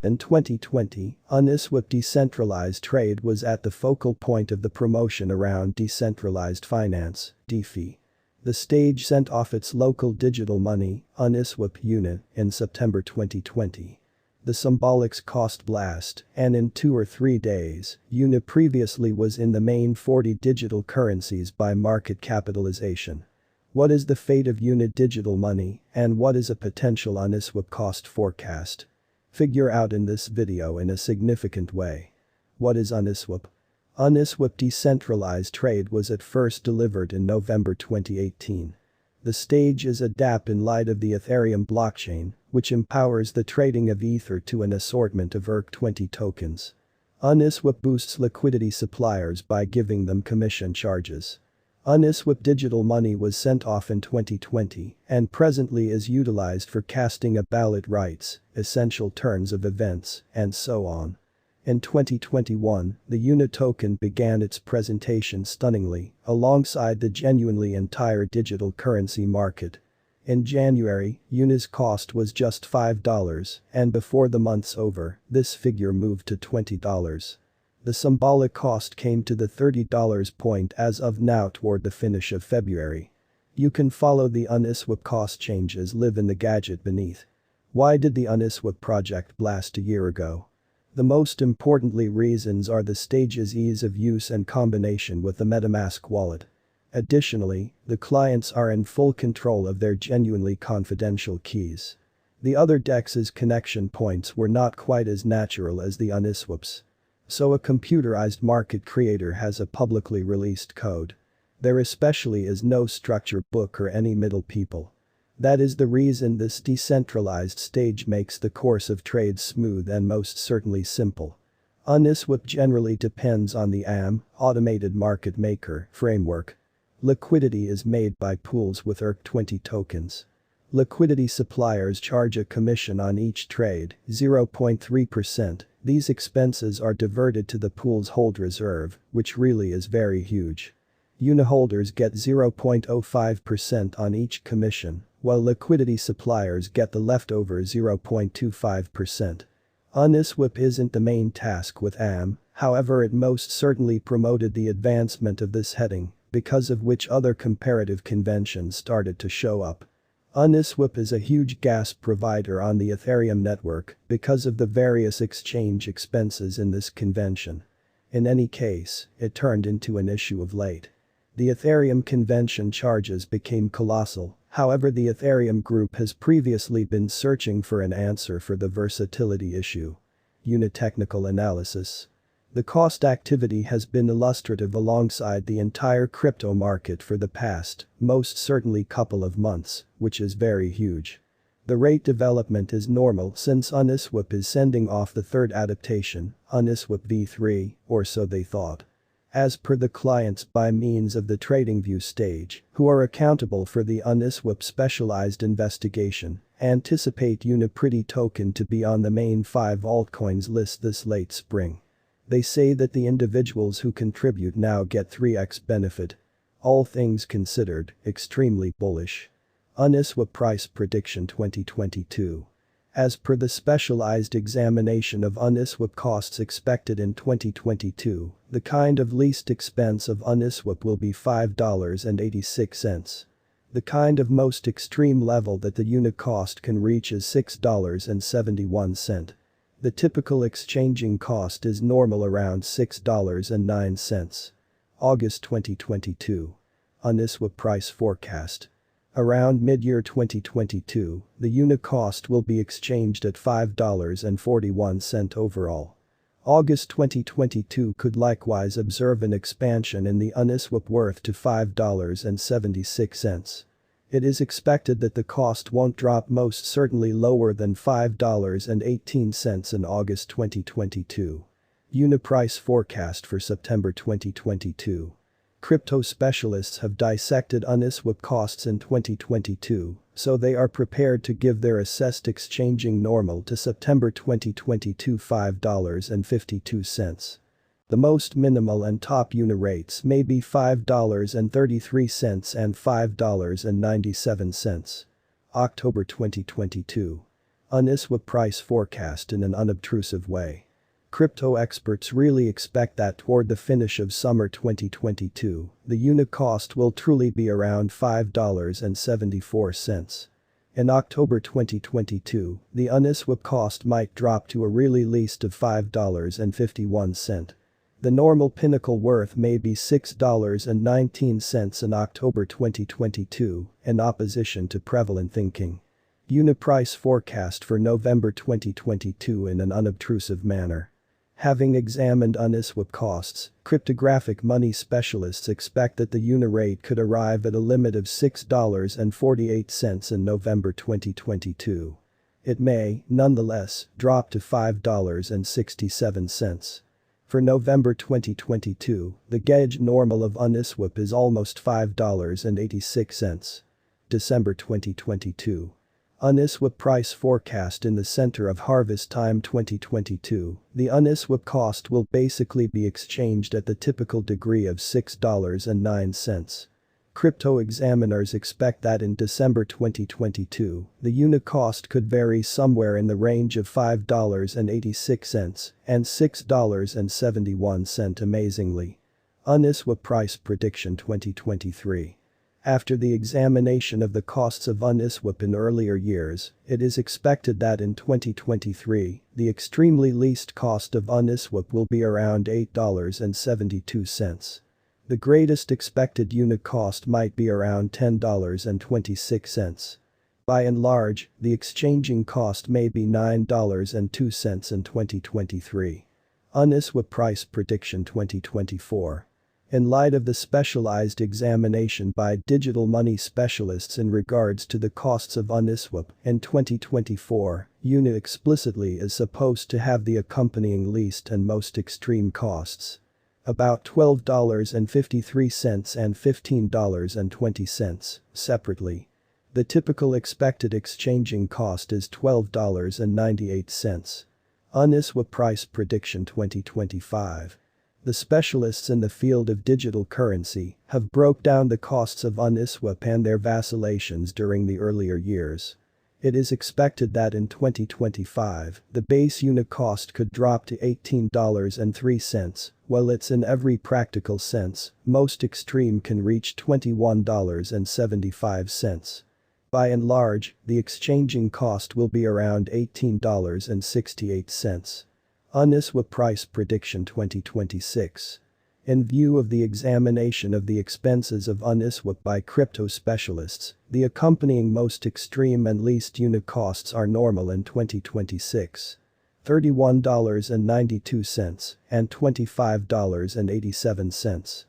In 2020, UNISWAP decentralized trade was at the focal point of the promotion around decentralized finance, DeFi. The stage sent off its local digital money, UNISWAP UNI, in September 2020. The symbolics cost blast, and in 2 or 3 days, UNI previously was in the main 40 digital currencies by market capitalization. What is the fate of UNI digital money, and what is a potential UNISWAP cost forecast? Figure out in this video in a significant way. What is UNISWAP? UNISWAP decentralized trade was at first delivered in November 2018. The stage is a DApp in light of the Ethereum blockchain, which empowers the trading of Ether to an assortment of ERC20 tokens. UNISWAP boosts liquidity suppliers by giving them commission charges. UNISWAP digital money was sent off in 2020 and presently is utilized for casting of ballot rights, essential turns of events, and so on. In 2021, the UNI token began its presentation stunningly, alongside the genuinely entire digital currency market. In January, UNI's cost was just $5, and before the month's over, this figure moved to $20. The symbolic cost came to the $30 point as of now toward the finish of February. You can follow the UNISWAP cost changes live in the gadget beneath. Why did the UNISWAP project blast a year ago? The most importantly reasons are the stage's ease of use and combination with the MetaMask wallet. Additionally, the clients are in full control of their genuinely confidential keys. The other DEX's connection points were not quite as natural as the UNISWAP's. So a computerized market creator has a publicly released code. There especially is no structure book or any middle people. That is the reason this decentralized stage makes the course of trade smooth and most certainly simple. UNISWAP generally depends on the automated market maker framework. Liquidity is made by pools with ERC20 tokens. Liquidity suppliers charge a commission on each trade, 0.3%. These expenses are diverted to the pool's hold reserve, which really is very huge. UNI holders get 0.05% on each commission, while liquidity suppliers get the leftover 0.25%. UNISWAP isn't the main task with however it most certainly promoted the advancement of this heading, because of which other comparative conventions started to show up. UNISWAP is a huge gas provider on the Ethereum network because of the various exchange expenses in this convention. In any case, it turned into an issue of late. The Ethereum convention charges became colossal, however the Ethereum group has previously been searching for an answer for the versatility issue. UNI technical analysis. The cost activity has been illustrative alongside the entire crypto market for the past, most certainly couple of months, which is very huge. The rate development is normal since UNISWAP is sending off the third adaptation, UNISWAP v3, or so they thought. As per the clients by means of the TradingView stage, who are accountable for the UNISWAP specialized investigation, anticipate UniPretty token to be on the main 5 altcoins list this late spring. They say that the individuals who contribute now get 3x benefit. All things considered, extremely bullish. UNISWAP price prediction 2022. As per the specialized examination of UNISWAP costs expected in 2022, the kind of least expense of UNISWAP will be $5.86. The kind of most extreme level that the unit cost can reach is $6.71. The typical exchanging cost is normal around $6.09. August 2022. UNISWAP price forecast. Around mid-year 2022, the unit cost will be exchanged at $5.41 overall. August 2022 could likewise observe an expansion in the UNISWAP worth to $5.76. It is expected that the cost won't drop most certainly lower than $5.18 in August 2022. UNI price forecast for September 2022. Crypto specialists have dissected UNISWAP costs in 2022, so they are prepared to give their assessed exchanging normal to September 2022 $5.52. The most minimal and top UNI rates may be $5.33 and $5.97. October 2022. UNISWAP price forecast in an unobtrusive way. Crypto experts really expect that toward the finish of summer 2022, the unit cost will truly be around $5.74. In October 2022, the UNISWAP cost might drop to a really least of $5.51. The normal pinnacle worth may be $6.19 in October 2022, in opposition to prevalent thinking. UNI price forecast for November 2022 in an unobtrusive manner. Having examined UNISWAP costs, cryptographic money specialists expect that the UNI rate could arrive at a limit of $6.48 in November 2022. It may, nonetheless, drop to $5.67. For November 2022, the gauge normal of UNISWAP is almost $5.86. December 2022. UNISWAP price forecast in the center of harvest time 2022, the UNISWAP cost will basically be exchanged at the typical degree of $6.09. Crypto examiners expect that in December 2022, the unit cost could vary somewhere in the range of $5.86 and $6.71 amazingly. UNISWAP price prediction 2023. After the examination of the costs of UNISWAP in earlier years, it is expected that in 2023, the extremely least cost of UNISWAP will be around $8.72. The greatest expected unit cost might be around $10.26. By and large, the exchanging cost may be $9.02 in 2023. UNISWAP price prediction 2024. In light of the specialized examination by digital money specialists in regards to the costs of UNISWAP in 2024, UNI explicitly is supposed to have the accompanying least and most extreme costs. About $12.53 and $15.20, separately. The typical expected exchanging cost is $12.98. UNISWAP price prediction 2025. The specialists in the field of digital currency have broke down the costs of UNISWAP and their vacillations during the earlier years. It is expected that in 2025, the base unit cost could drop to $18.03, while it's in every practical sense, most extreme can reach $21.75. By and large, the exchanging cost will be around $18.68. UNISWAP price prediction 2026. In view of the examination of the expenses of UNISWAP by crypto specialists, the accompanying most extreme and least unit costs are normal in 2026. $31.92 and $25.87.